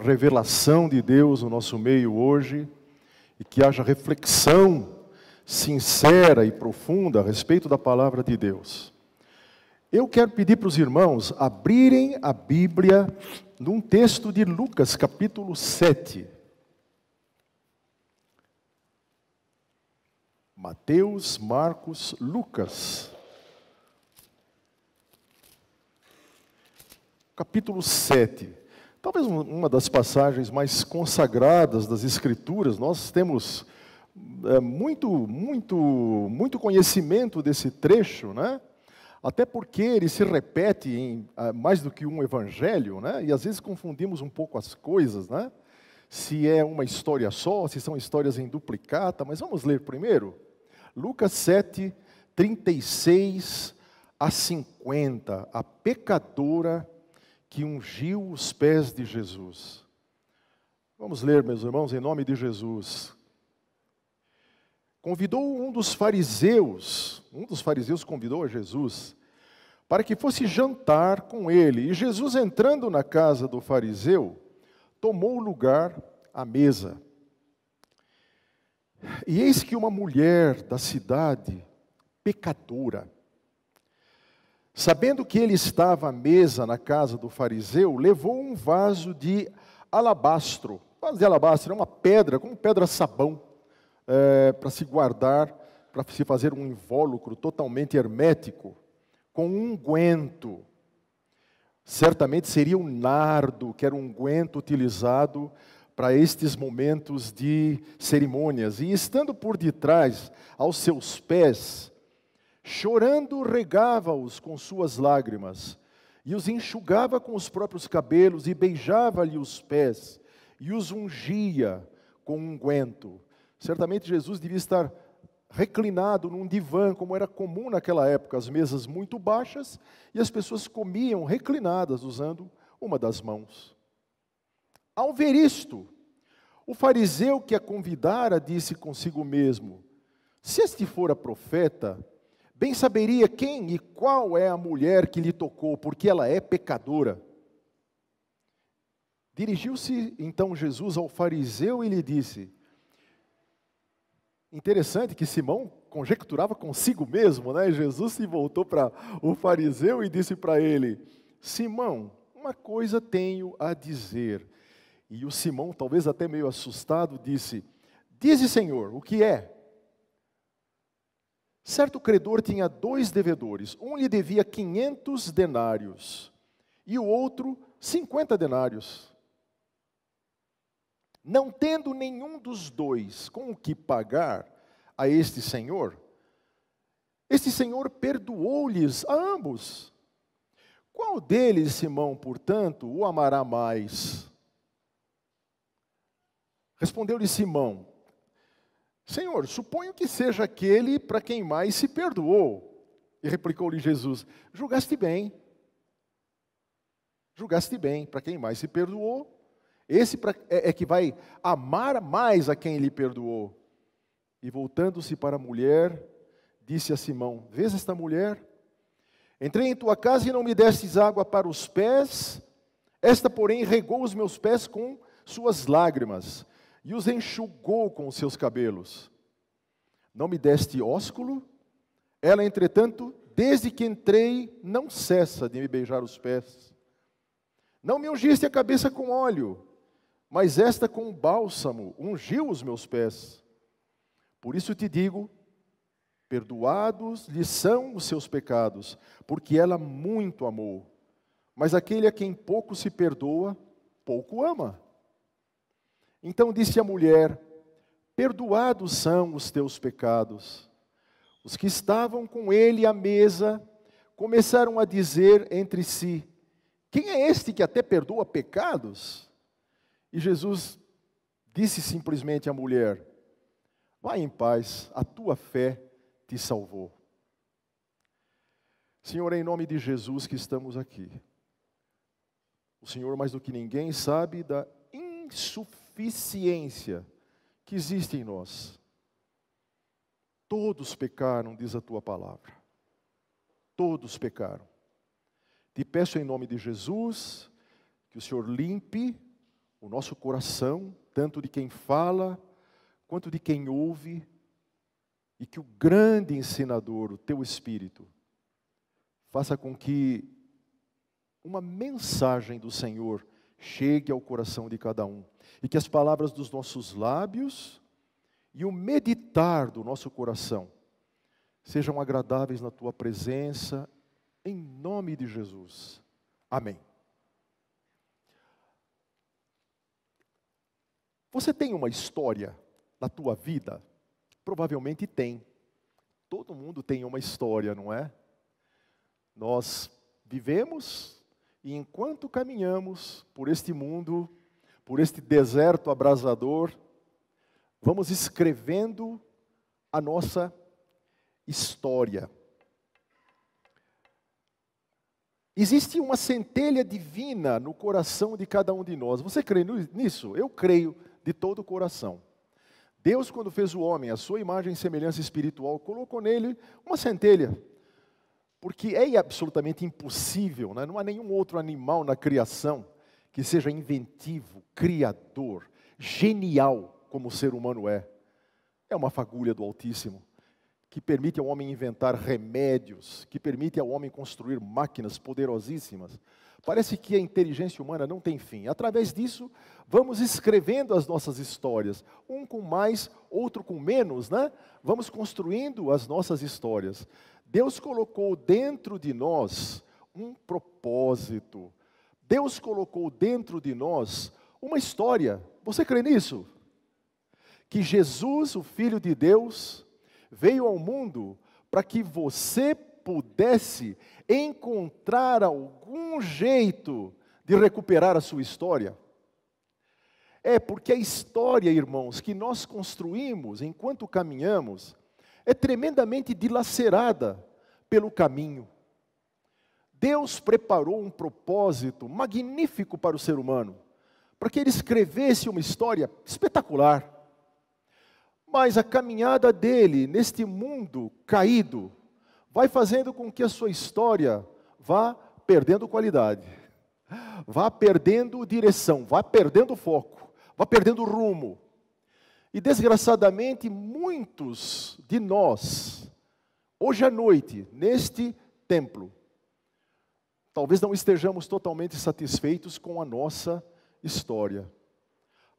revelação de Deus no nosso meio hoje e que haja reflexão sincera e profunda a respeito da palavra de Deus. Eu quero pedir para os irmãos abrirem a Bíblia num texto de Lucas, capítulo 7. Mateus, Marcos, Lucas. Capítulo 7. Talvez uma das passagens mais consagradas das Escrituras. Nós temos muito conhecimento desse trecho, né? Até porque ele se repete em mais do que um evangelho, né? E às vezes confundimos um pouco as coisas, né? Se é uma história só, se são histórias em duplicata, mas vamos ler primeiro. Lucas 7, 36 a 50, a pecadora que ungiu os pés de Jesus. Vamos ler, meus irmãos, em nome de Jesus. Convidou um dos fariseus convidou a Jesus para que fosse jantar com ele. E Jesus, entrando na casa do fariseu, tomou lugar à mesa. E eis que uma mulher da cidade, pecadora, sabendo que ele estava à mesa na casa do fariseu, levou um vaso de alabastro. O vaso de alabastro é uma pedra, como pedra-sabão, para se guardar, para se fazer um invólucro totalmente hermético, com um unguento. Certamente seria o nardo, que era um unguento utilizado para estes momentos de cerimônias. E estando por detrás, aos seus pés, chorando, regava-os com suas lágrimas, e os enxugava com os próprios cabelos, e beijava-lhe os pés, e os ungia com unguento. Certamente Jesus devia estar reclinado num divã, como era comum naquela época, as mesas muito baixas, e as pessoas comiam reclinadas, usando uma das mãos. Ao ver isto, o fariseu que a convidara disse consigo mesmo: se este fora profeta, bem saberia quem e qual é a mulher que lhe tocou, porque ela é pecadora. Dirigiu-se então Jesus ao fariseu e lhe disse... Interessante que Simão conjecturava consigo mesmo, né? Jesus se voltou para o fariseu e disse para ele: Simão, uma coisa tenho a dizer. E o Simão, talvez até meio assustado, disse: dize, Senhor, o que é? Certo credor tinha 2 devedores. Um lhe devia 500 denários e o outro 50 denários. Não tendo nenhum dos 2 com o que pagar a este senhor perdoou-lhes a ambos. Qual deles, Simão, portanto, o amará mais? Respondeu-lhe Simão: Senhor, suponho que seja aquele para quem mais se perdoou. E replicou-lhe Jesus: julgaste bem. Julgaste bem, para quem mais se perdoou. Esse é que vai amar mais a quem lhe perdoou. E voltando-se para a mulher, disse a Simão: vês esta mulher? Entrei em tua casa e não me destes água para os pés. Esta, porém, regou os meus pés com suas lágrimas e os enxugou com os seus cabelos. Não me deste ósculo? Ela, entretanto, desde que entrei, não cessa de me beijar os pés. Não me ungiste a cabeça com óleo, mas esta com bálsamo ungiu os meus pés. Por isso te digo, perdoados lhe são os seus pecados, porque ela muito amou. Mas aquele a quem pouco se perdoa, pouco ama. Então disse a mulher: perdoados são os teus pecados. Os que estavam com ele à mesa começaram a dizer entre si: quem é este que até perdoa pecados? E Jesus disse simplesmente à mulher: vai em paz, a tua fé te salvou. Senhor, é em nome de Jesus que estamos aqui. O Senhor, mais do que ninguém, sabe da insuficiência que existe em nós. Todos pecaram, diz a tua palavra. Todos pecaram. Te peço em nome de Jesus que o Senhor limpe o nosso coração, tanto de quem fala, quanto de quem ouve, e que o grande ensinador, o teu Espírito, faça com que uma mensagem do Senhor chegue ao coração de cada um, e que as palavras dos nossos lábios e o meditar do nosso coração sejam agradáveis na tua presença, em nome de Jesus. Amém. Você tem uma história na tua vida? Provavelmente tem. Todo mundo tem uma história, não é? Nós vivemos e enquanto caminhamos por este mundo, por este deserto abrasador, vamos escrevendo a nossa história. Existe uma centelha divina no coração de cada um de nós. Você crê nisso? Eu creio de todo o coração. Deus, quando fez o homem, a sua imagem e semelhança espiritual, colocou nele uma centelha. Porque é absolutamente impossível, né? Não há nenhum outro animal na criação que seja inventivo, criador, genial, como o ser humano é. É uma fagulha do Altíssimo, que permite ao homem inventar remédios, que permite ao homem construir máquinas poderosíssimas. Parece que a inteligência humana não tem fim. Através disso, vamos escrevendo as nossas histórias, um com mais, outro com menos, né? Vamos construindo as nossas histórias. Deus colocou dentro de nós um propósito. Deus colocou dentro de nós uma história. Você crê nisso? Que Jesus, o Filho de Deus, veio ao mundo para que você pudesse encontrar algum jeito de recuperar a sua história. É porque a história, irmãos, que nós construímos enquanto caminhamos, é tremendamente dilacerada pelo caminho. Deus preparou um propósito magnífico para o ser humano, para que ele escrevesse uma história espetacular. Mas a caminhada dele neste mundo caído vai fazendo com que a sua história vá perdendo qualidade, vá perdendo direção, vá perdendo foco, vá perdendo rumo. E desgraçadamente muitos de nós, hoje à noite, neste templo, talvez não estejamos totalmente satisfeitos com a nossa história.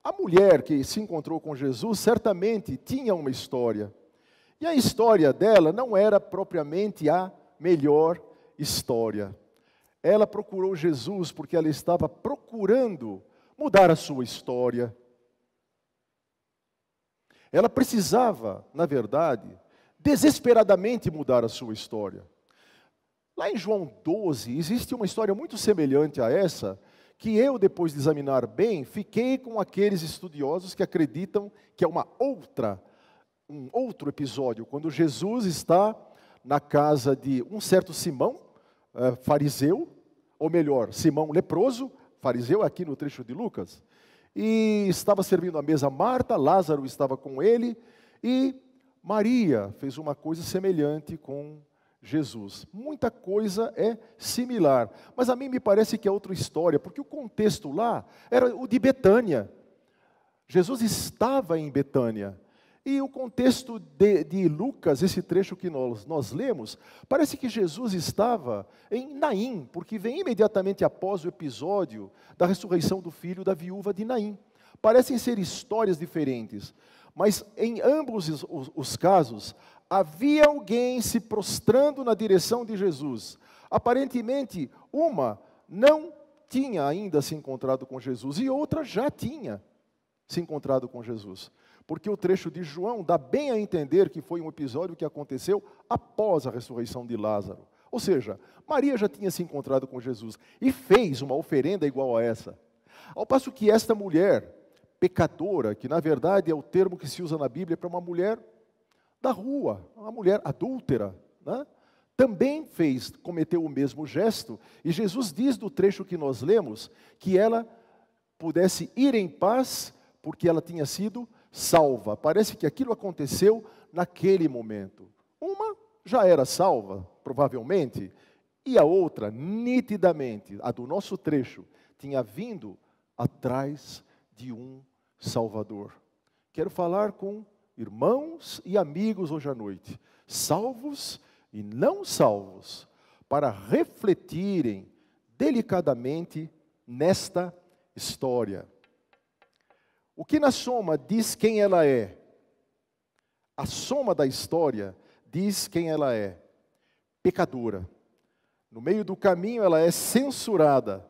A mulher que se encontrou com Jesus certamente tinha uma história. E a história dela não era propriamente a melhor história. Ela procurou Jesus porque ela estava procurando mudar a sua história. Ela precisava, na verdade, desesperadamente mudar a sua história. Lá em João 12, existe uma história muito semelhante a essa, que eu, depois de examinar bem, fiquei com aqueles estudiosos que acreditam que é um outro episódio, quando Jesus está na casa de um certo Simão, fariseu, ou melhor, Simão leproso, fariseu aqui no trecho de Lucas, e estava servindo à mesa Marta, Lázaro estava com ele, e Maria fez uma coisa semelhante com Jesus. Muita coisa é similar, mas a mim me parece que é outra história, porque o contexto lá era o de Betânia. Jesus estava em Betânia, e o contexto de Lucas, esse trecho que nós lemos, parece que Jesus estava em Naim, porque vem imediatamente após o episódio da ressurreição do filho da viúva de Naim. Parecem ser histórias diferentes, mas em ambos os casos, havia alguém se prostrando na direção de Jesus. Aparentemente, uma não tinha ainda se encontrado com Jesus e outra já tinha se encontrado com Jesus. Porque o trecho de João dá bem a entender que foi um episódio que aconteceu após a ressurreição de Lázaro. Ou seja, Maria já tinha se encontrado com Jesus e fez uma oferenda igual a essa. Ao passo que esta mulher pecadora, que na verdade é o termo que se usa na Bíblia para uma mulher da rua, uma mulher adúltera, né? Também cometeu o mesmo gesto, e Jesus diz do trecho que nós lemos, que ela pudesse ir em paz, porque ela tinha sido salva. Parece que aquilo aconteceu naquele momento. Uma já era salva, provavelmente, e a outra, nitidamente, a do nosso trecho, tinha vindo atrás de um Salvador. Quero falar com irmãos e amigos hoje à noite, salvos e não salvos, para refletirem delicadamente nesta história. O que na soma diz quem ela é? A soma da história diz quem ela é: pecadora. No meio do caminho ela é censurada.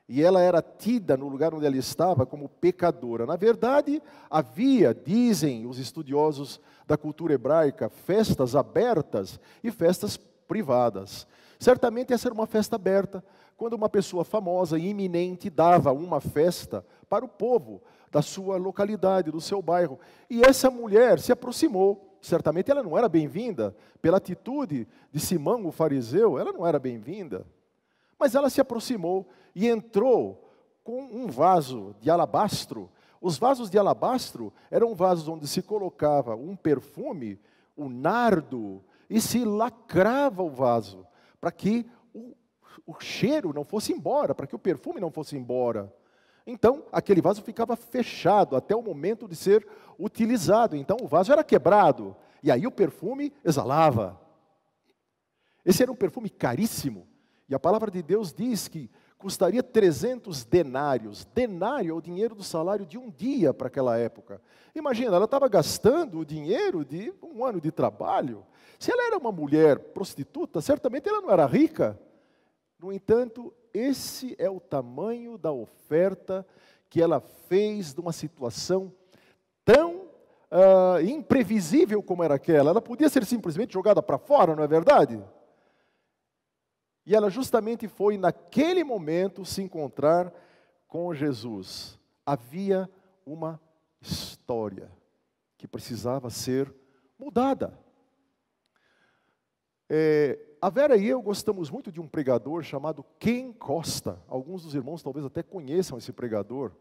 E ela era tida no lugar onde ela estava como pecadora. Na verdade, havia, dizem os estudiosos da cultura hebraica, festas abertas e festas privadas. Certamente essa era uma festa aberta, quando uma pessoa famosa e iminente dava uma festa para o povo da sua localidade, do seu bairro. E essa mulher se aproximou. Certamente ela não era bem-vinda, pela atitude de Simão, o fariseu, ela não era bem-vinda. Mas ela se aproximou e entrou com um vaso de alabastro. Os vasos de alabastro eram vasos onde se colocava um perfume, o nardo, e se lacrava o vaso, para que o cheiro não fosse embora, para que o perfume não fosse embora. Então, aquele vaso ficava fechado até o momento de ser utilizado. Então, o vaso era quebrado, e aí o perfume exalava. Esse era um perfume caríssimo. E a palavra de Deus diz que custaria 300 denários. Denário é o dinheiro do salário de um dia para aquela época. Imagina, ela estava gastando o dinheiro de um ano de trabalho. Se ela era uma mulher prostituta, certamente ela não era rica. No entanto, esse é o tamanho da oferta que ela fez de uma situação tão imprevisível como era aquela. Ela podia ser simplesmente jogada para fora, não é verdade? E ela justamente foi naquele momento se encontrar com Jesus. Havia uma história que precisava ser mudada. A Vera e eu gostamos muito de um pregador chamado Ken Costa. Alguns dos irmãos talvez até conheçam esse pregador.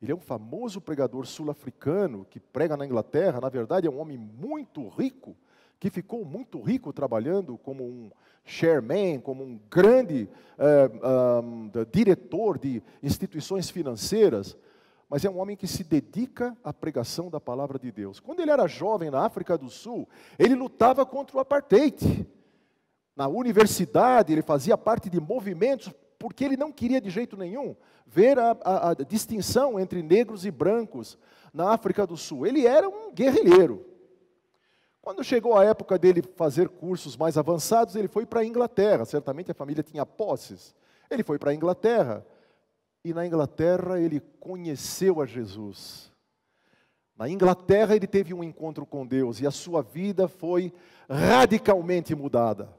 Ele é um famoso pregador sul-africano que prega na Inglaterra. Na verdade, é um homem muito rico, que ficou muito rico trabalhando como um chairman, como um grande diretor de instituições financeiras, mas é um homem que se dedica à pregação da palavra de Deus. Quando ele era jovem na África do Sul, ele lutava contra o apartheid. Na universidade, ele fazia parte de movimentos, porque ele não queria de jeito nenhum ver a distinção entre negros e brancos na África do Sul. Ele era um guerrilheiro. Quando chegou a época dele fazer cursos mais avançados, ele foi para a Inglaterra. Certamente a família tinha posses. Ele foi para a Inglaterra. E na Inglaterra ele conheceu a Jesus. Na Inglaterra ele teve um encontro com Deus. E a sua vida foi radicalmente mudada.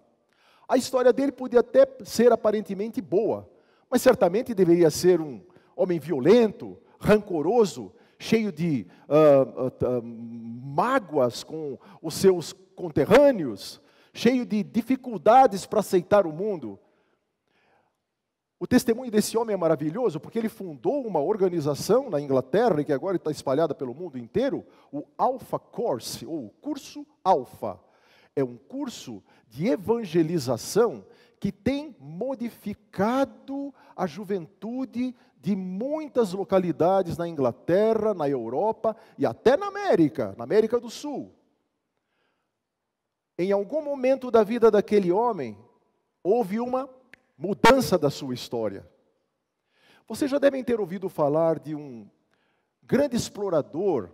A história dele podia até ser aparentemente boa. Mas certamente deveria ser um homem violento, rancoroso, cheio de mágoas com os seus conterrâneos, cheio de dificuldades para aceitar o mundo. O testemunho desse homem é maravilhoso, porque ele fundou uma organização na Inglaterra, que agora está espalhada pelo mundo inteiro, o Alpha Course, ou Curso Alpha. É um curso de evangelização que tem modificado a juventude de muitas localidades na Inglaterra, na Europa e até na América do Sul. Em algum momento da vida daquele homem, houve uma mudança da sua história. Vocês já devem ter ouvido falar de um grande explorador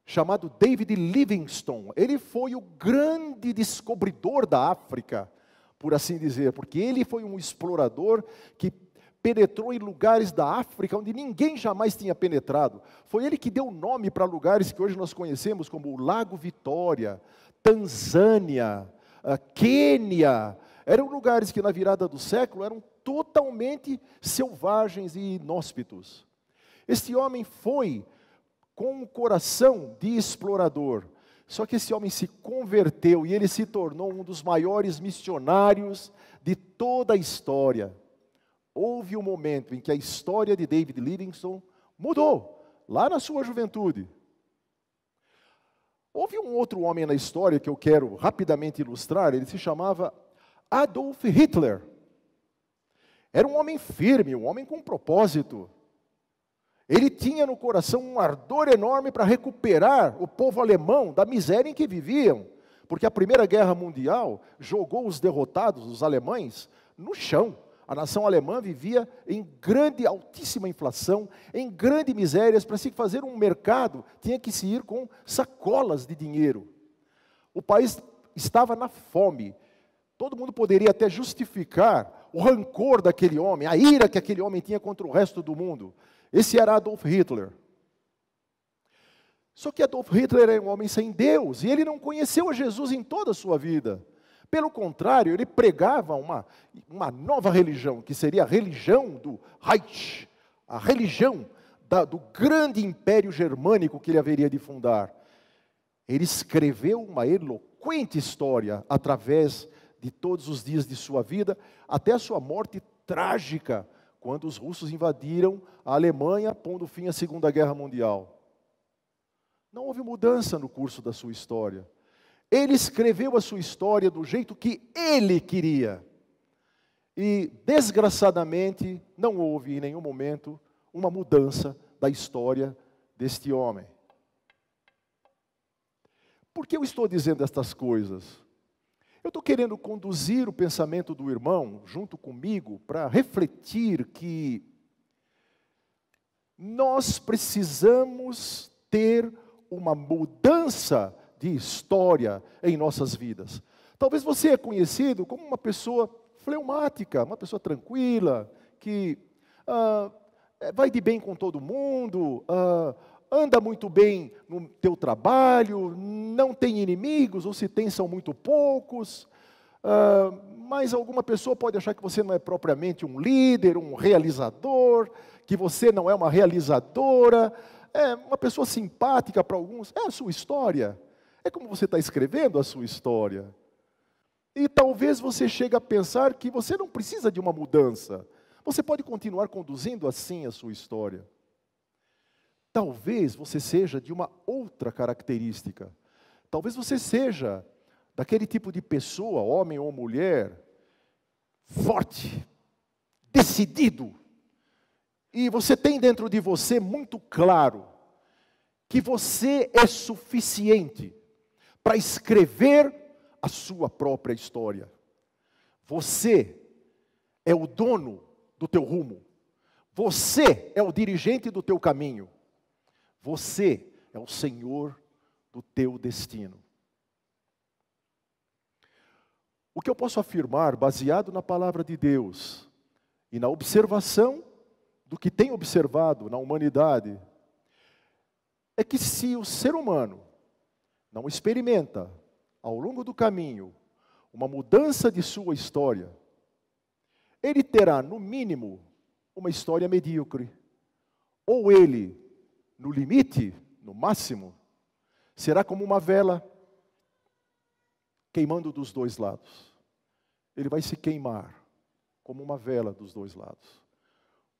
chamado David Livingstone. Ele foi o grande descobridor da África, por assim dizer, porque ele foi um explorador que penetrou em lugares da África onde ninguém jamais tinha penetrado. Foi ele que deu nome para lugares que hoje nós conhecemos como o Lago Vitória, Tanzânia, Quênia. Eram lugares que na virada do século eram totalmente selvagens e inóspitos. Este homem foi com um coração de explorador. Só que esse homem se converteu e ele se tornou um dos maiores missionários de toda a história. Houve um momento em que a história de David Livingstone mudou, lá na sua juventude. Houve um outro homem na história que eu quero rapidamente ilustrar, ele se chamava Adolf Hitler. Era um homem firme, um homem com propósito. Ele tinha no coração um ardor enorme para recuperar o povo alemão da miséria em que viviam, porque a Primeira Guerra Mundial jogou os derrotados, os alemães, no chão. A nação alemã vivia em altíssima inflação, em grande miséria. Para se fazer um mercado, tinha que se ir com sacolas de dinheiro. O país estava na fome. Todo mundo poderia até justificar o rancor daquele homem, a ira que aquele homem tinha contra o resto do mundo. Esse era Adolf Hitler. Só que Adolf Hitler era um homem sem Deus, e ele não conheceu a Jesus em toda a sua vida. Pelo contrário, ele pregava uma nova religião, que seria a religião do Reich, a religião do grande império germânico que ele haveria de fundar. Ele escreveu uma eloquente história através de todos os dias de sua vida, até a sua morte trágica, quando os russos invadiram a Alemanha, pondo fim à Segunda Guerra Mundial. Não houve mudança no curso da sua história. Ele escreveu a sua história do jeito que ele queria. E, desgraçadamente, não houve em nenhum momento uma mudança da história deste homem. Por que eu estou dizendo estas coisas? Eu estou querendo conduzir o pensamento do irmão, junto comigo, para refletir que nós precisamos ter uma mudança de história em nossas vidas. Talvez você é conhecido como uma pessoa fleumática, uma pessoa tranquila, que vai de bem com todo mundo, anda muito bem no teu trabalho, não tem inimigos, ou se tem são muito poucos, mas alguma pessoa pode achar que você não é propriamente um líder, um realizador, que você não é uma realizadora, é uma pessoa simpática para alguns, é a sua história, é como você está escrevendo a sua história. E talvez você chegue a pensar que você não precisa de uma mudança, você pode continuar conduzindo assim a sua história. Talvez você seja de uma outra característica. Talvez você seja daquele tipo de pessoa, homem ou mulher, forte, decidido. E você tem dentro de você muito claro que você é suficiente para escrever a sua própria história. Você é o dono do teu rumo. Você é o dirigente do teu caminho. Você é o Senhor do teu destino. O que eu posso afirmar, baseado na palavra de Deus e na observação do que tem observado na humanidade, é que se o ser humano não experimenta, ao longo do caminho, uma mudança de sua história, ele terá, no mínimo, uma história medíocre. Ou ele, no limite, no máximo, será como uma vela queimando dos dois lados. Ele vai se queimar como uma vela dos dois lados.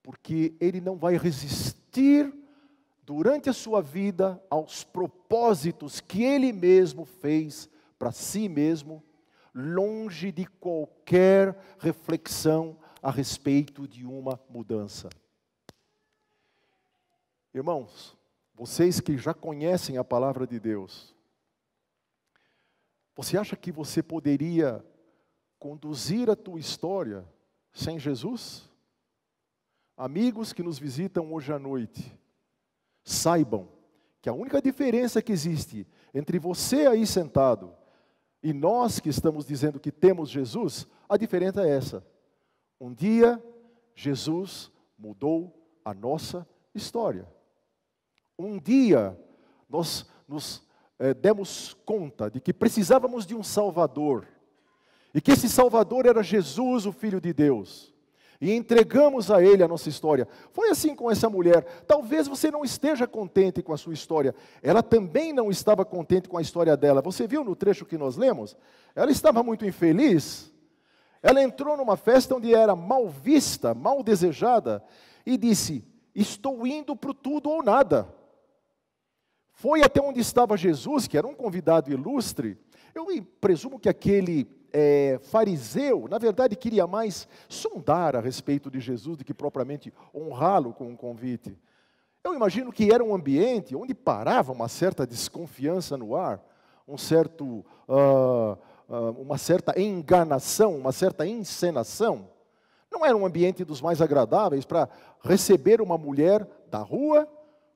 Porque ele não vai resistir durante a sua vida aos propósitos que ele mesmo fez para si mesmo, longe de qualquer reflexão a respeito de uma mudança. Irmãos, vocês que já conhecem a palavra de Deus, você acha que você poderia conduzir a tua história sem Jesus? Amigos que nos visitam hoje à noite, saibam que a única diferença que existe entre você aí sentado e nós que estamos dizendo que temos Jesus, a diferença é essa. Um dia, Jesus mudou a nossa história. Um dia, nós nos demos conta de que precisávamos de um Salvador. E que esse Salvador era Jesus, o Filho de Deus. E entregamos a Ele a nossa história. Foi assim com essa mulher. Talvez você não esteja contente com a sua história. Ela também não estava contente com a história dela. Você viu no trecho que nós lemos? Ela estava muito infeliz. Ela entrou numa festa onde era mal vista, mal desejada. E disse, estou indo para o tudo ou nada. Foi até onde estava Jesus, que era um convidado ilustre. Eu presumo que aquele fariseu, na verdade, queria mais sondar a respeito de Jesus do que propriamente honrá-lo com um convite. Eu imagino que era um ambiente onde parava uma certa desconfiança no ar, uma certa enganação, uma certa encenação. Não era um ambiente dos mais agradáveis para receber uma mulher da rua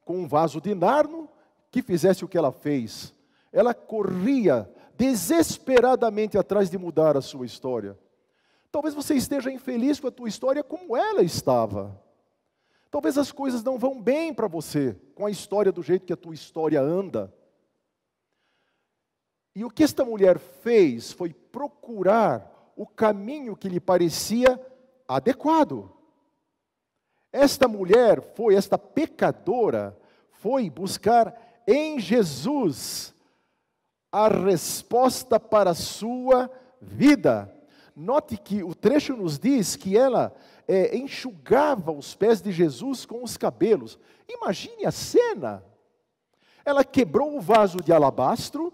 com um vaso de nardo que fizesse o que ela fez. Ela corria desesperadamente atrás de mudar a sua história. Talvez você esteja infeliz com a tua história como ela estava. Talvez as coisas não vão bem para você com a história do jeito que a tua história anda. E o que esta mulher fez foi procurar o caminho que lhe parecia adequado. Esta mulher esta pecadora, foi buscar em Jesus a resposta para a sua vida. Note que o trecho nos diz que ela enxugava os pés de Jesus com os cabelos. Imagine a cena. Ela quebrou o vaso de alabastro,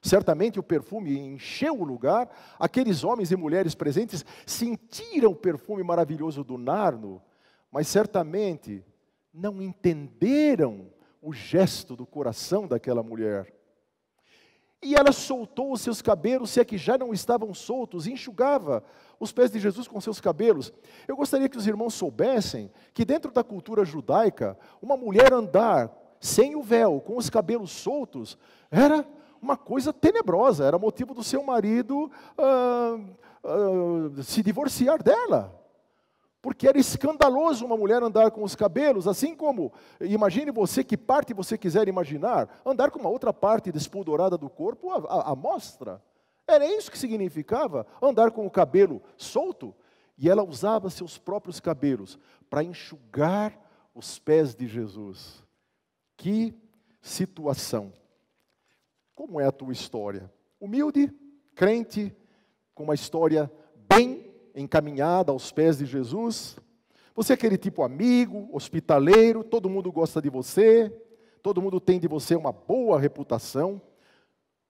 certamente o perfume encheu o lugar, aqueles homens e mulheres presentes sentiram o perfume maravilhoso do nardo, mas certamente não entenderam o gesto do coração daquela mulher. E ela soltou os seus cabelos, se é que já não estavam soltos, e enxugava os pés de Jesus com seus cabelos. Eu gostaria que os irmãos soubessem que dentro da cultura judaica, uma mulher andar sem o véu, com os cabelos soltos, era uma coisa tenebrosa, era motivo do seu marido se divorciar dela. Porque era escandaloso uma mulher andar com os cabelos, assim como, imagine você que parte você quiser imaginar, andar com uma outra parte despudorada do corpo à mostra. Era isso que significava andar com o cabelo solto. E ela usava seus próprios cabelos para enxugar os pés de Jesus. Que situação! Como é a tua história? Humilde, crente, com uma história bem encaminhada aos pés de Jesus? Você é aquele tipo amigo, hospitaleiro, todo mundo gosta de você, todo mundo tem de você uma boa reputação?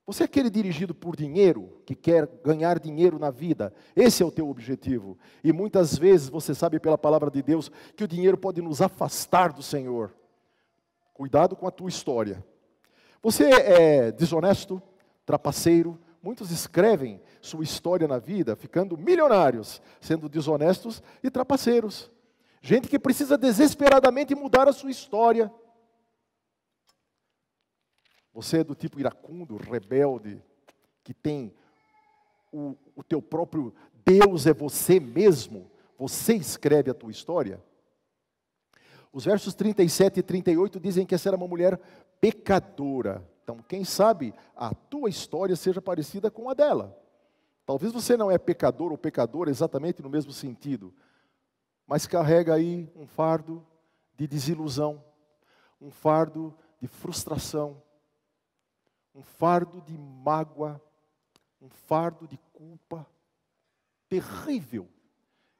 Você é aquele dirigido por dinheiro, que quer ganhar dinheiro na vida? Esse é o teu objetivo. E muitas vezes você sabe pela palavra de Deus que o dinheiro pode nos afastar do Senhor. Cuidado com a tua história. Você é desonesto, trapaceiro? Muitos escrevem sua história na vida ficando milionários, sendo desonestos e trapaceiros. Gente que precisa desesperadamente mudar a sua história. Você é do tipo iracundo, rebelde, que tem o teu próprio Deus é você mesmo. Você escreve a tua história. Os versos 37 e 38 dizem que essa era uma mulher pecadora. Então, quem sabe a tua história seja parecida com a dela. Talvez você não é pecador ou pecadora exatamente no mesmo sentido, mas carrega aí um fardo de desilusão, um fardo de frustração, um fardo de mágoa, um fardo de culpa terrível.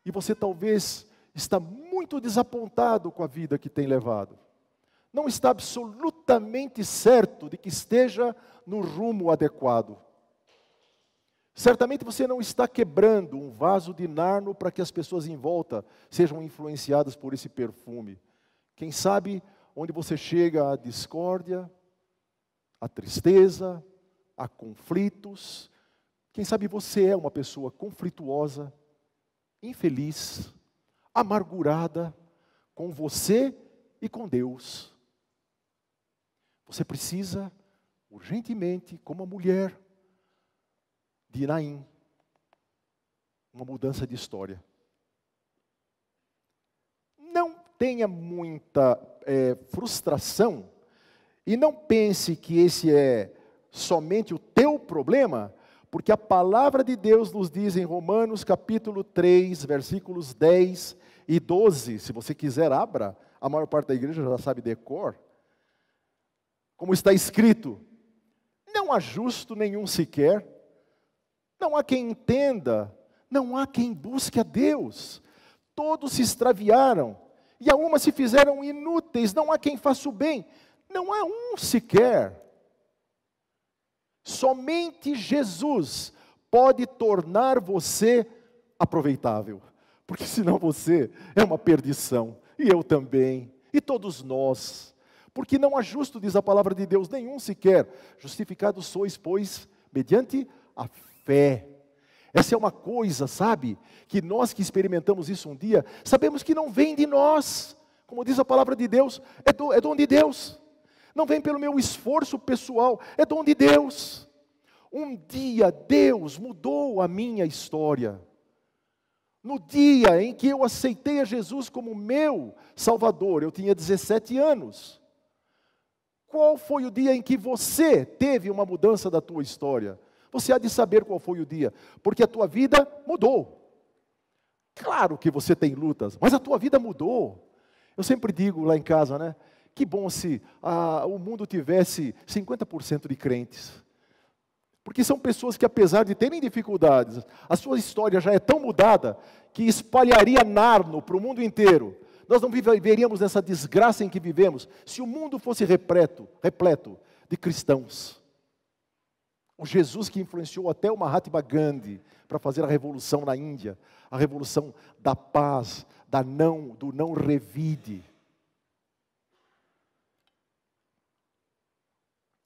E você talvez está muito desapontado com a vida que tem levado. Não está absolutamente certo de que esteja no rumo adequado. Certamente você não está quebrando um vaso de nardo para que as pessoas em volta sejam influenciadas por esse perfume. Quem sabe onde você chega à discórdia, à tristeza, a conflitos. Quem sabe você é uma pessoa conflituosa, infeliz, amargurada com você e com Deus. Você precisa, urgentemente, como a mulher de Naim, uma mudança de história. Não tenha muita frustração e não pense que esse é somente o teu problema, porque a palavra de Deus nos diz em Romanos capítulo 3, versículos 10 e 12, se você quiser abra, a maior parte da igreja já sabe de cor, como está escrito: não há justo nenhum sequer, não há quem entenda, não há quem busque a Deus, todos se extraviaram, e a uma se fizeram inúteis, não há quem faça o bem, não há um sequer. Somente Jesus pode tornar você aproveitável, porque senão você é uma perdição, e eu também, E todos nós, porque não há justo, diz a palavra de Deus, nenhum sequer. Justificados sois, pois, mediante a fé. Essa é uma coisa, sabe, que nós que experimentamos isso um dia, sabemos que não vem de nós. Como diz a palavra de Deus, é dom de Deus. Não vem pelo meu esforço pessoal, é dom de Deus. Um dia Deus mudou a minha história. No dia em que eu aceitei a Jesus como meu Salvador, eu tinha 17 anos. Qual foi o dia em que você teve uma mudança da tua história? Você há de saber qual foi o dia, porque a tua vida mudou. Claro que você tem lutas, mas a tua vida mudou. Eu sempre digo lá em casa, né? Que bom se o mundo tivesse 50% de crentes. Porque são pessoas que, apesar de terem dificuldades, a sua história já é tão mudada que espalharia Narno para o mundo inteiro. Nós não viveríamos nessa desgraça em que vivemos se o mundo fosse repleto de cristãos. O Jesus que influenciou até o Mahatma Gandhi para fazer a revolução na Índia, a revolução da paz, do não revide.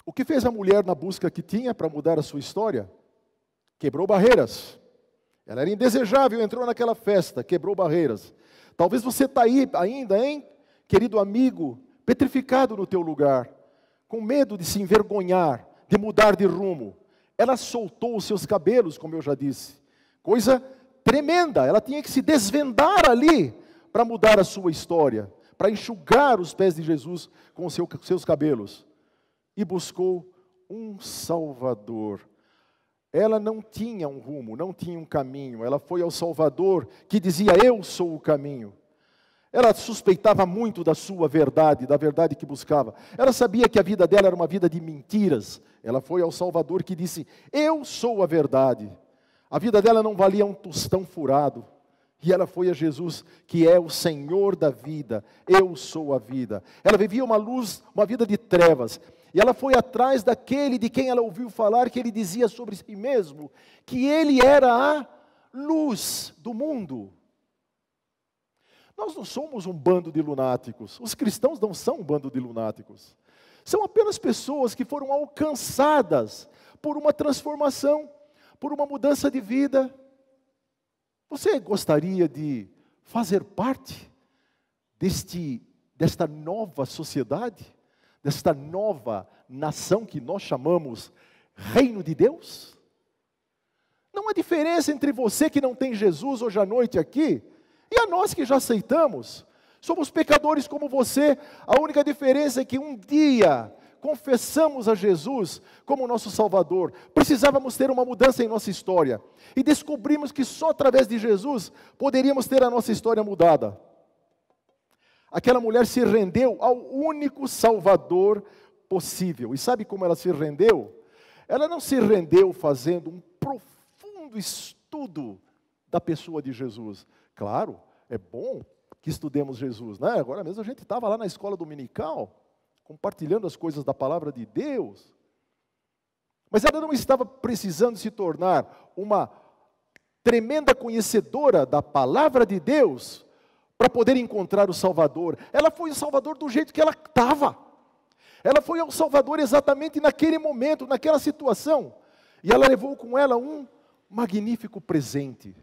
O que fez a mulher na busca que tinha para mudar a sua história? Quebrou barreiras. Ela era indesejável, entrou naquela festa, quebrou barreiras. Talvez você está aí ainda, hein, querido amigo, petrificado no teu lugar, com medo de se envergonhar, de mudar de rumo. Ela soltou os seus cabelos, como eu já disse. Coisa tremenda, ela tinha que se desvendar ali para mudar a sua história, para enxugar os pés de Jesus com os seus cabelos. E buscou um Salvador. Ela não tinha um rumo, não tinha um caminho. Ela foi ao Salvador que dizia, eu sou o caminho. Ela suspeitava muito da sua verdade, da verdade que buscava. Ela sabia que a vida dela era uma vida de mentiras. Ela foi ao Salvador que disse, eu sou a verdade. A vida dela não valia um tostão furado. E ela foi a Jesus, que é o Senhor da vida. Eu sou a vida. Ela vivia uma vida de trevas. E ela foi atrás daquele de quem ela ouviu falar, que ele dizia sobre si mesmo, que ele era a luz do mundo. Nós não somos um bando de lunáticos. Os cristãos não são um bando de lunáticos. São apenas pessoas que foram alcançadas por uma transformação, por uma mudança de vida. Você gostaria de fazer parte desta nova sociedade? Desta nova nação que nós chamamos Reino de Deus? Não há diferença entre você que não tem Jesus hoje à noite aqui e a nós que já aceitamos. Somos pecadores como você. A única diferença é que um dia confessamos a Jesus como nosso Salvador. Precisávamos ter uma mudança em nossa história. E descobrimos que só através de Jesus poderíamos ter a nossa história mudada. Aquela mulher se rendeu ao único Salvador possível. E sabe como ela se rendeu? Ela não se rendeu fazendo um profundo estudo da pessoa de Jesus. Claro, é bom que estudemos Jesus, né? Agora mesmo a gente estava lá na escola dominical, compartilhando as coisas da palavra de Deus. Mas ela não estava precisando se tornar uma tremenda conhecedora da palavra de Deus para poder encontrar o Salvador. Ela foi o Salvador do jeito que ela estava. Ela foi o Salvador exatamente naquele momento, naquela situação. E ela levou com ela um magnífico presente.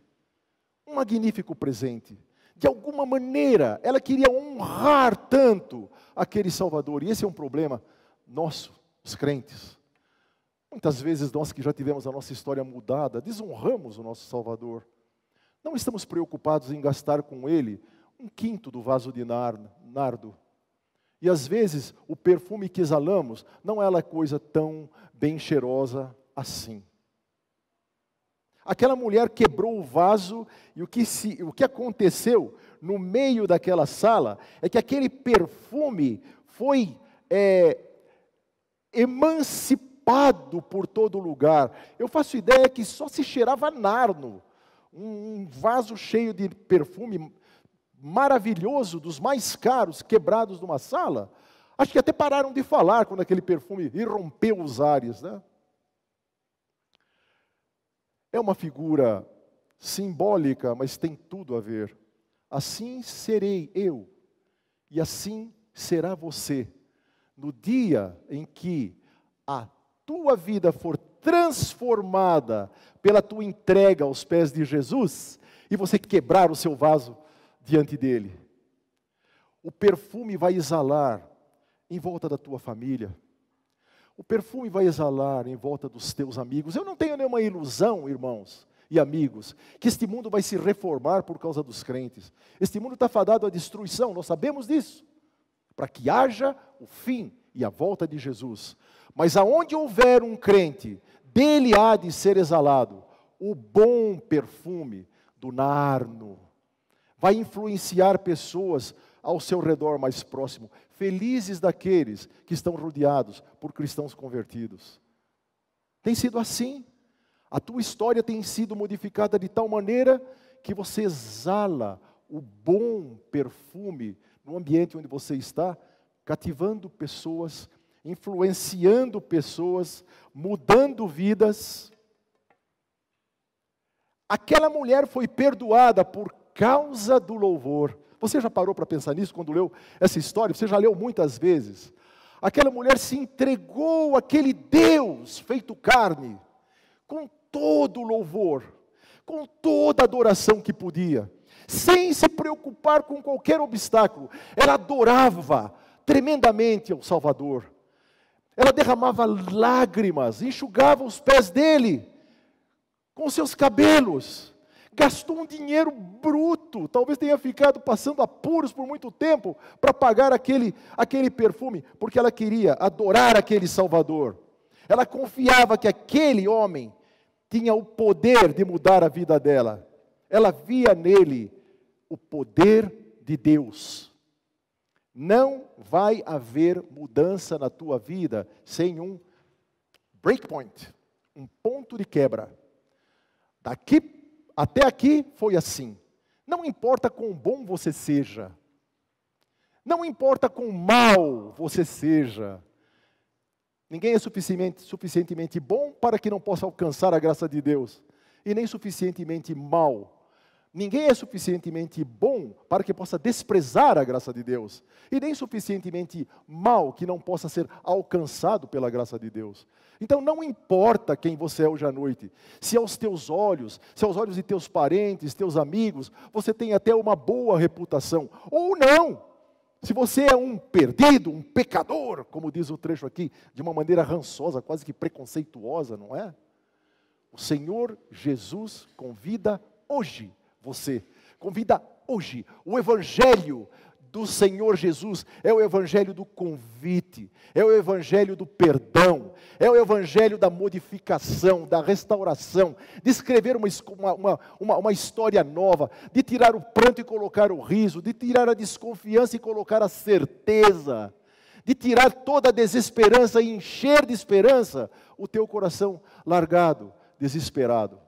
Um magnífico presente. De alguma maneira, ela queria honrar tanto aquele Salvador. E esse é um problema nosso, os crentes. Muitas vezes nós que já tivemos a nossa história mudada, desonramos o nosso Salvador. Não estamos preocupados em gastar com Ele 1/5 do vaso de nardo. E às vezes o perfume que exalamos não é coisa tão bem cheirosa assim. Aquela mulher quebrou o vaso e o que aconteceu no meio daquela sala é que aquele perfume foi emancipado por todo lugar. Eu faço ideia que só se cheirava nardo. Um vaso cheio de perfume maravilhoso, dos mais caros, quebrados numa sala. Acho que até pararam de falar quando aquele perfume irrompeu os ares, né? É uma figura simbólica, mas tem tudo a ver. Assim serei eu, e assim será você, no dia em que a tua vida for transformada pela tua entrega aos pés de Jesus, e você quebrar o seu vaso diante dele. O perfume vai exalar em volta da tua família. O perfume vai exalar em volta dos teus amigos. Eu não tenho nenhuma ilusão, irmãos e amigos, que este mundo vai se reformar por causa dos crentes. Este mundo está fadado à destruição, nós sabemos disso. Para que haja o fim e a volta de Jesus. Mas aonde houver um crente, dele há de ser exalado o bom perfume do nardo. Vai influenciar pessoas ao seu redor mais próximo. Felizes daqueles que estão rodeados por cristãos convertidos. Tem sido assim. A tua história tem sido modificada de tal maneira que você exala o bom perfume no ambiente onde você está, cativando pessoas, influenciando pessoas, mudando vidas. Aquela mulher foi perdoada por causa do louvor. Você já parou para pensar nisso quando leu essa história? Você já leu muitas vezes. Aquela mulher se entregou àquele Deus feito carne, com todo o louvor, com toda a adoração que podia, sem se preocupar com qualquer obstáculo. Ela adorava tremendamente ao Salvador. Ela derramava lágrimas, enxugava os pés dele com seus cabelos. Gastou um dinheiro bruto, talvez tenha ficado passando apuros por muito tempo para pagar aquele perfume, porque ela queria adorar aquele Salvador. Ela confiava que aquele homem tinha o poder de mudar a vida dela. Ela via nele o poder de Deus. Não vai haver mudança na tua vida sem um breakpoint, um ponto de quebra. Daqui até aqui foi assim. Não importa quão bom você seja, não importa quão mal você seja, ninguém é suficientemente bom para que não possa alcançar a graça de Deus, e nem suficientemente mal. Ninguém é suficientemente bom para que possa desprezar a graça de Deus, e nem suficientemente mal que não possa ser alcançado pela graça de Deus. Então não importa quem você é hoje à noite, se aos teus olhos, se aos olhos de teus parentes, teus amigos, você tem até uma boa reputação, ou não. Se você é um perdido, um pecador, como diz o trecho aqui, de uma maneira rançosa, quase que preconceituosa, não é? O Senhor Jesus convida hoje você, convida hoje. O Evangelho do Senhor Jesus é o Evangelho do convite, é o Evangelho do perdão, é o Evangelho da modificação, da restauração, de escrever uma história nova, de tirar o pranto e colocar o riso, de tirar a desconfiança e colocar a certeza, de tirar toda a desesperança e encher de esperança o teu coração largado, desesperado.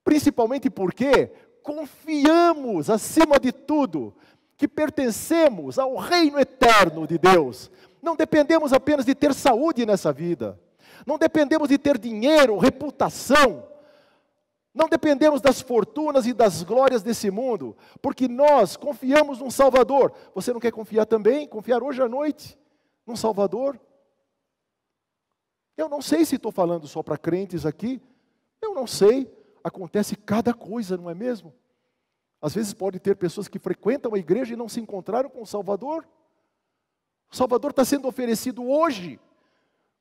Principalmente porque confiamos, acima de tudo, que pertencemos ao reino eterno de Deus. Não dependemos apenas de ter saúde nessa vida. Não dependemos de ter dinheiro, reputação. Não dependemos das fortunas e das glórias desse mundo. Porque nós confiamos num Salvador. Você não quer confiar também? Confiar hoje à noite num Salvador? Eu não sei se estou falando só para crentes aqui. Eu não sei. Acontece cada coisa, não é mesmo? Às vezes pode ter pessoas que frequentam a igreja e não se encontraram com o Salvador. O Salvador está sendo oferecido hoje.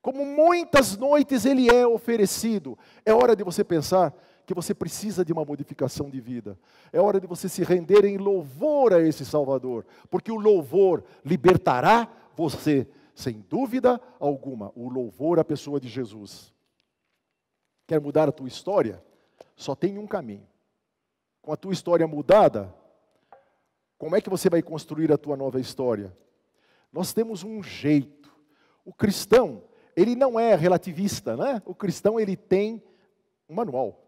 Como muitas noites ele é oferecido. É hora de você pensar que você precisa de uma modificação de vida. É hora de você se render em louvor a esse Salvador. Porque o louvor libertará você, sem dúvida alguma. O louvor à pessoa de Jesus. Quer mudar a tua história? Só tem um caminho. Com a tua história mudada, como é que você vai construir a tua nova história? Nós temos um jeito. O cristão, ele não é relativista, né? O cristão, ele tem um manual.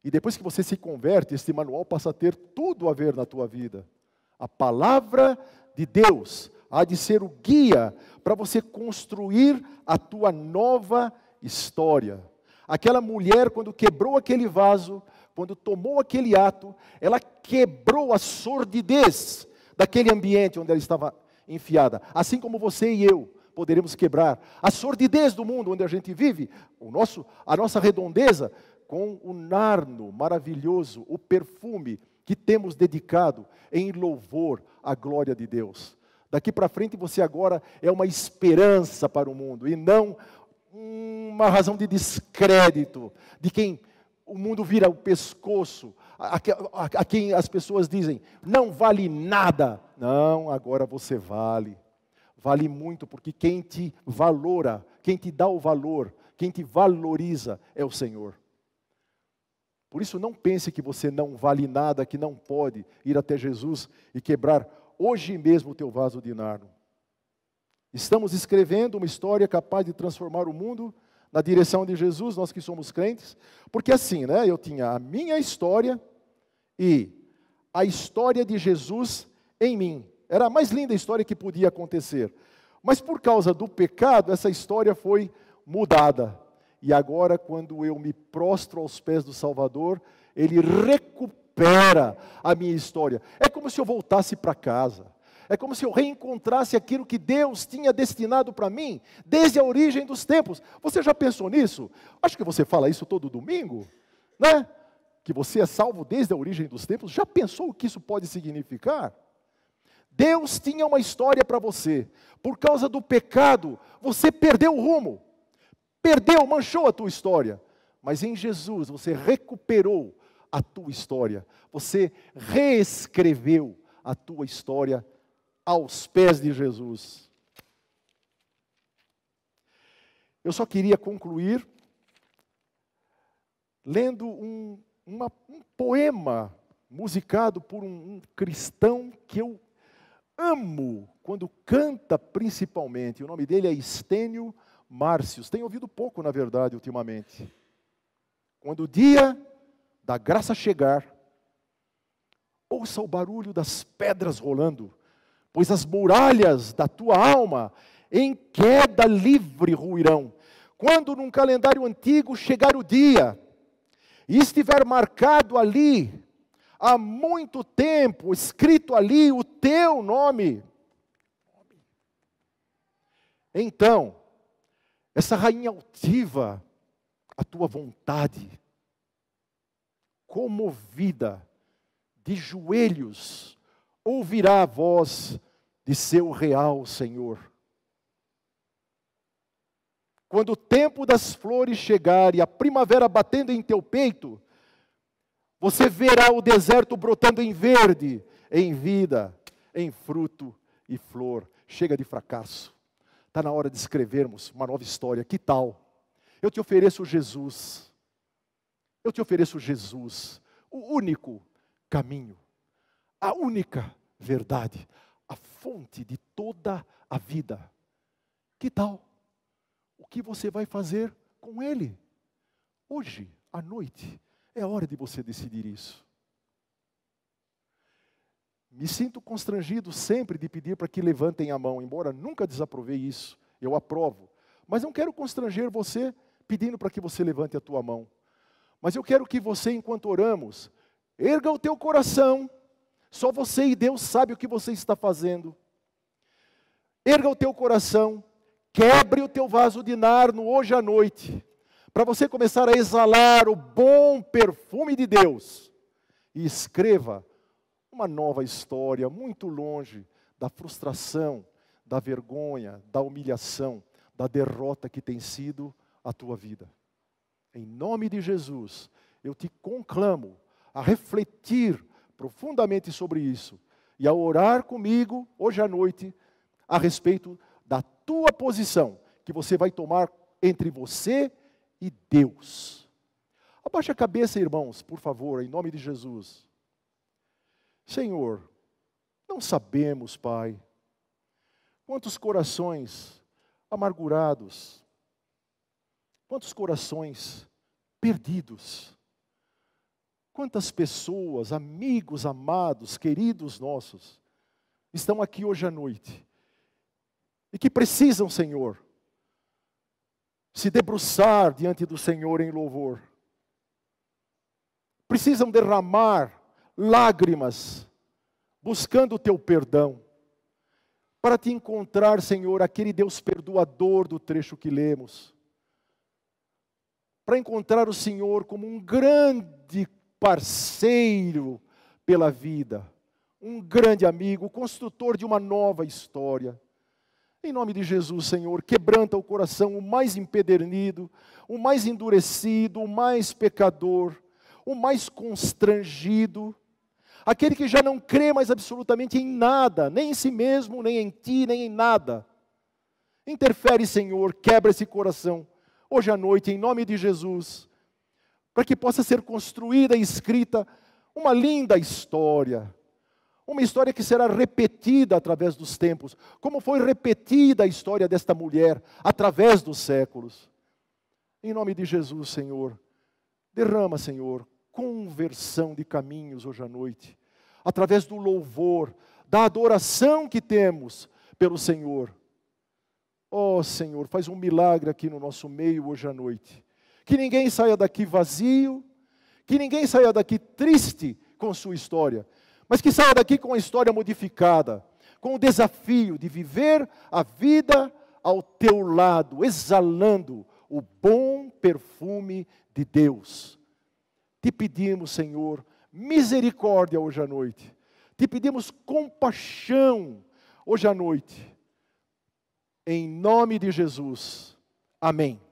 E depois que você se converte, esse manual passa a ter tudo a ver na tua vida. A palavra de Deus há de ser o guia para você construir a tua nova história. Aquela mulher, quando quebrou aquele vaso, quando tomou aquele ato, ela quebrou a sordidez daquele ambiente onde ela estava enfiada. Assim como você e eu poderemos quebrar a sordidez do mundo onde a gente vive, a nossa redondeza, com o nardo maravilhoso, o perfume que temos dedicado em louvor à glória de Deus. Daqui para frente você agora é uma esperança para o mundo e não uma razão de descrédito, de quem o mundo vira o pescoço, a quem as pessoas dizem, não vale nada. Não, agora você vale. Vale muito, porque quem te valora, quem te dá o valor, quem te valoriza é o Senhor. Por isso não pense que você não vale nada, que não pode ir até Jesus e quebrar hoje mesmo o teu vaso de nardo. Estamos escrevendo uma história capaz de transformar o mundo na direção de Jesus, nós que somos crentes, porque assim, né, eu tinha a minha história e a história de Jesus em mim. Era a mais linda história que podia acontecer. Mas por causa do pecado, essa história foi mudada. E agora, quando eu me prostro aos pés do Salvador, Ele recupera a minha história. É como se eu voltasse para casa. É como se eu reencontrasse aquilo que Deus tinha destinado para mim, desde a origem dos tempos. Você já pensou nisso? Acho que você fala isso todo domingo, né? Que você é salvo desde a origem dos tempos. Já pensou o que isso pode significar? Deus tinha uma história para você. Por causa do pecado, você perdeu o rumo. Manchou a tua história. Mas em Jesus, você recuperou a tua história. Você reescreveu a tua história aos pés de Jesus. Eu só queria concluir lendo um poema musicado por um cristão que eu amo, quando canta principalmente. O nome dele é Estênio Márcios. Tenho ouvido pouco, na verdade, ultimamente. Quando o dia da graça chegar, ouça o barulho das pedras rolando, pois as muralhas da tua alma em queda livre ruirão. Quando num calendário antigo chegar o dia, e estiver marcado ali, há muito tempo, escrito ali o teu nome, então, essa rainha altiva, a tua vontade, comovida, de joelhos, ouvirá a voz de seu real Senhor. Quando o tempo das flores chegar e a primavera batendo em teu peito, você verá o deserto brotando em verde, em vida, em fruto e flor. Chega de fracasso. Está na hora de escrevermos uma nova história. Que tal? Eu te ofereço Jesus. Eu te ofereço Jesus, o único caminho, a única verdade, a fonte de toda a vida. Que tal? O que você vai fazer com Ele? Hoje, à noite, é a hora de você decidir isso. Me sinto constrangido sempre de pedir para que levantem a mão, embora nunca desaprovei isso, eu aprovo. Mas não quero constranger você pedindo para que você levante a tua mão. Mas eu quero que você, enquanto oramos, erga o teu coração. Só você e Deus sabe o que você está fazendo. Erga o teu coração, quebre o teu vaso de nardo hoje à noite, para você começar a exalar o bom perfume de Deus. E escreva uma nova história, muito longe da frustração, da vergonha, da humilhação, da derrota que tem sido a tua vida. Em nome de Jesus, eu te conclamo a refletir profundamente sobre isso e a orar comigo hoje à noite a respeito da tua posição que você vai tomar entre você e Deus. Abaixe a cabeça, irmãos, por favor, em nome de Jesus. Senhor, não sabemos, Pai, quantos corações amargurados, quantos corações perdidos, quantas pessoas, amigos, amados, queridos nossos, estão aqui hoje à noite e que precisam, Senhor, se debruçar diante do Senhor em louvor. Precisam derramar lágrimas, buscando o teu perdão. para te encontrar, Senhor, aquele Deus perdoador do trecho que lemos, para encontrar o Senhor como um grande parceiro pela vida, um grande amigo, construtor de uma nova história. Em nome de Jesus, Senhor, quebranta o coração, o mais empedernido, o mais endurecido, o mais pecador, o mais constrangido, aquele que já não crê mais absolutamente em nada, nem em si mesmo, nem em Ti, nem em nada. Interfere, Senhor, quebra esse coração, hoje à noite, em nome de Jesus, para que possa ser construída e escrita uma linda história, uma história que será repetida através dos tempos, como foi repetida a história desta mulher através dos séculos. Em nome de Jesus, Senhor, derrama, Senhor, conversão de caminhos hoje à noite, através do louvor, da adoração que temos pelo Senhor. Oh, Senhor, faz um milagre aqui no nosso meio hoje à noite. Que ninguém saia daqui vazio, que ninguém saia daqui triste com sua história, mas que saia daqui com a história modificada, com o desafio de viver a vida ao teu lado, exalando o bom perfume de Deus. Te pedimos, Senhor, misericórdia hoje à noite. Te pedimos compaixão hoje à noite. Em nome de Jesus. Amém.